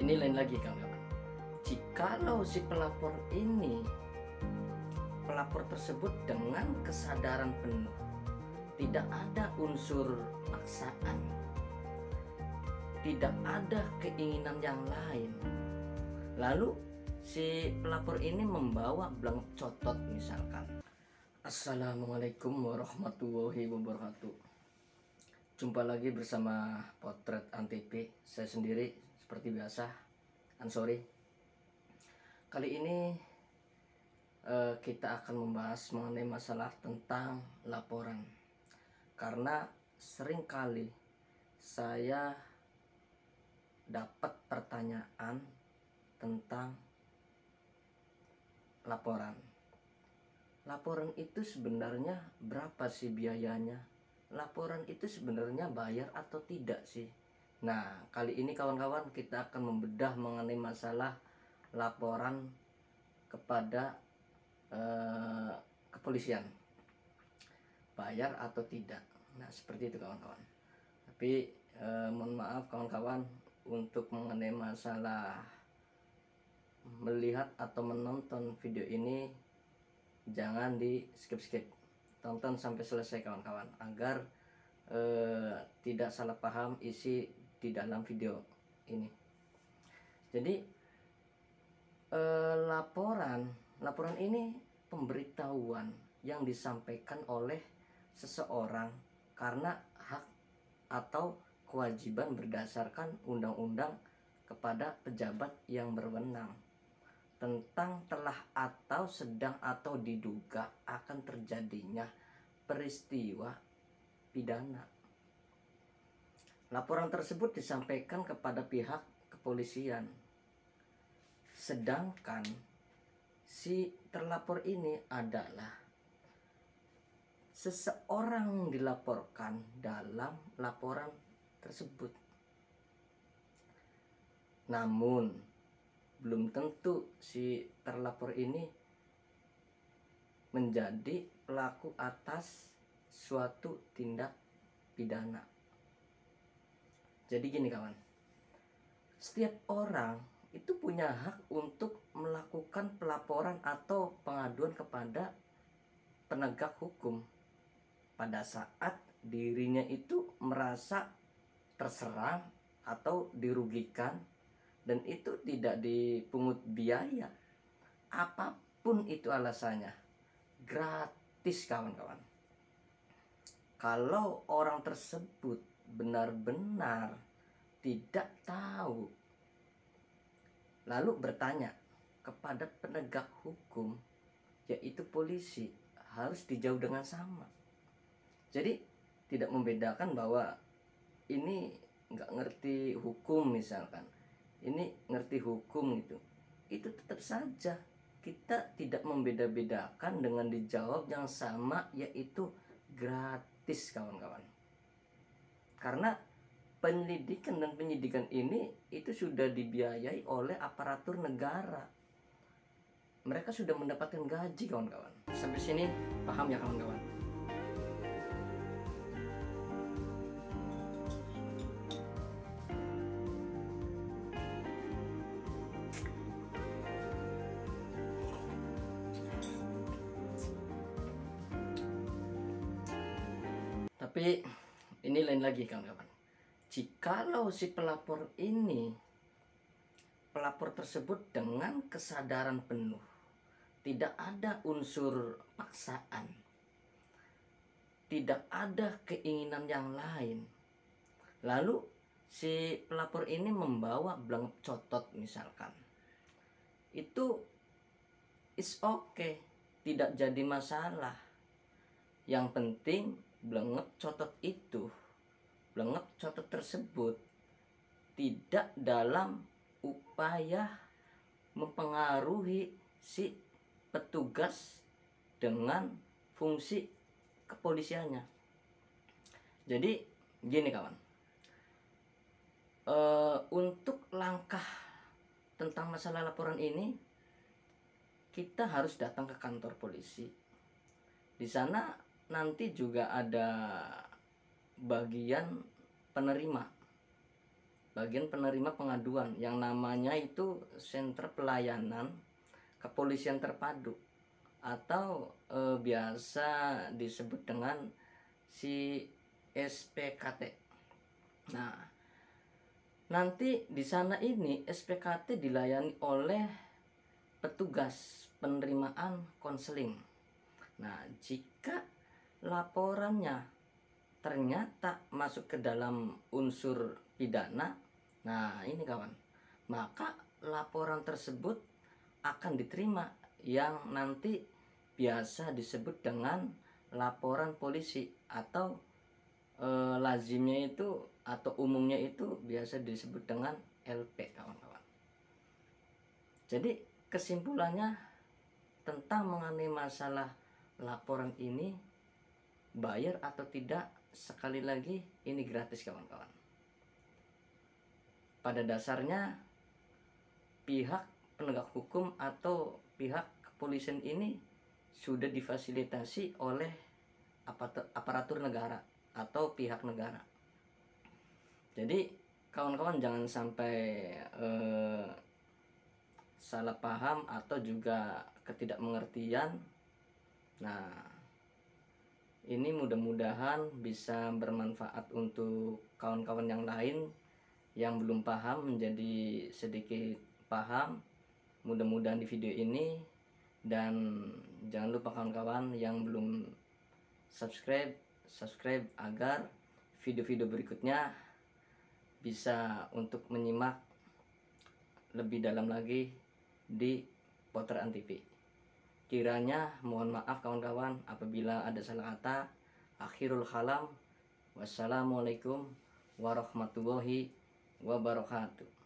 ini lain lagi kawan-kawan. Jikalau si pelapor tersebut dengan kesadaran penuh, tidak ada unsur paksaan, tidak ada keinginan yang lain, lalu si pelapor ini membawa belangko cotot misalkan. Assalamualaikum warahmatullahi wabarakatuh. Jumpa lagi bersama Potret Antv. Saya sendiri seperti biasa, Ansori. Kali ini kita akan membahas mengenai masalah tentang laporan. Karena seringkali saya dapat pertanyaan tentang laporan. Laporan itu sebenarnya berapa sih biayanya? Laporan itu sebenarnya bayar atau tidak sih? Nah, kali ini kawan-kawan kita akan membedah mengenai masalah laporan kepada kepolisian. Bayar atau tidak? Nah, seperti itu kawan-kawan. Tapi mohon maaf kawan-kawan, untuk mengenai masalah melihat atau menonton video ini jangan di skip-skip, tonton sampai selesai kawan-kawan, agar tidak salah paham isi di dalam video ini. Jadi laporan ini pemberitahuan yang disampaikan oleh seseorang karena hak atau kewajiban berdasarkan undang-undang kepada pejabat yang berwenang tentang telah atau sedang atau diduga akan terjadinya peristiwa pidana. Laporan tersebut disampaikan kepada pihak kepolisian, sedangkan si terlapor ini adalah seseorang dilaporkan dalam laporan tersebut. Namun belum tentu si terlapor ini menjadi pelaku atas suatu tindak pidana. Jadi gini kawan, setiap orang itu punya hak untuk melakukan pelaporan atau pengaduan kepada penegak hukum pada saat dirinya itu merasa terserang atau dirugikan, dan itu tidak dipungut biaya apapun itu alasannya, gratis kawan-kawan. Kalau orang tersebut benar-benar tidak tahu lalu bertanya kepada penegak hukum, yaitu polisi, harus dijauh dengan sama. Jadi tidak membedakan bahwa ini nggak ngerti hukum misalkan, ini ngerti hukum itu tetap saja kita tidak membeda-bedakan dengan dijawab yang sama, yaitu gratis kawan-kawan. Karena penyelidikan dan penyidikan ini itu sudah dibiayai oleh aparatur negara. Mereka sudah mendapatkan gaji kawan-kawan. Sampai sini paham ya kawan-kawan? Tapi ini lain lagi kawan-kawan. Jikalau si pelapor tersebut dengan kesadaran penuh, tidak ada unsur paksaan, tidak ada keinginan yang lain, lalu si pelapor ini membawa belangko cotot misalkan, itu is okay, tidak jadi masalah. Yang penting belangko cotot tersebut tidak dalam upaya mempengaruhi si petugas dengan fungsi kepolisiannya. Jadi gini kawan, untuk langkah tentang masalah laporan ini, kita harus datang ke kantor polisi. Di sana nanti juga ada bagian penerima bagian penerima pengaduan yang namanya itu Sentra Pelayanan Kepolisian Terpadu atau biasa disebut dengan si SPKT. Nah, nanti di sana ini SPKT dilayani oleh petugas penerimaan konseling. Nah, jika laporannya ternyata masuk ke dalam unsur pidana, nah ini kawan, maka laporan tersebut akan diterima yang nanti biasa disebut dengan laporan polisi atau lazimnya itu atau umumnya itu biasa disebut dengan LP, kawan-kawan. Jadi kesimpulannya tentang mengenai masalah laporan ini, bayar atau tidak, sekali lagi ini gratis, kawan-kawan. Pada dasarnya pihak penegak hukum atau pihak kepolisian ini sudah difasilitasi oleh aparatur negara atau pihak negara. Jadi kawan-kawan jangan sampai salah paham atau juga ketidakmengertian. Nah, ini mudah-mudahan bisa bermanfaat untuk kawan-kawan yang lain yang belum paham menjadi sedikit paham, mudah-mudahan di video ini. Dan jangan lupa kawan-kawan yang belum subscribe agar video-video berikutnya bisa untuk menyimak lebih dalam lagi di Potteran TV. Kiranya mohon maaf kawan-kawan apabila ada salah kata. Akhirul kalam, wassalamualaikum warahmatullahi wabarakatuh.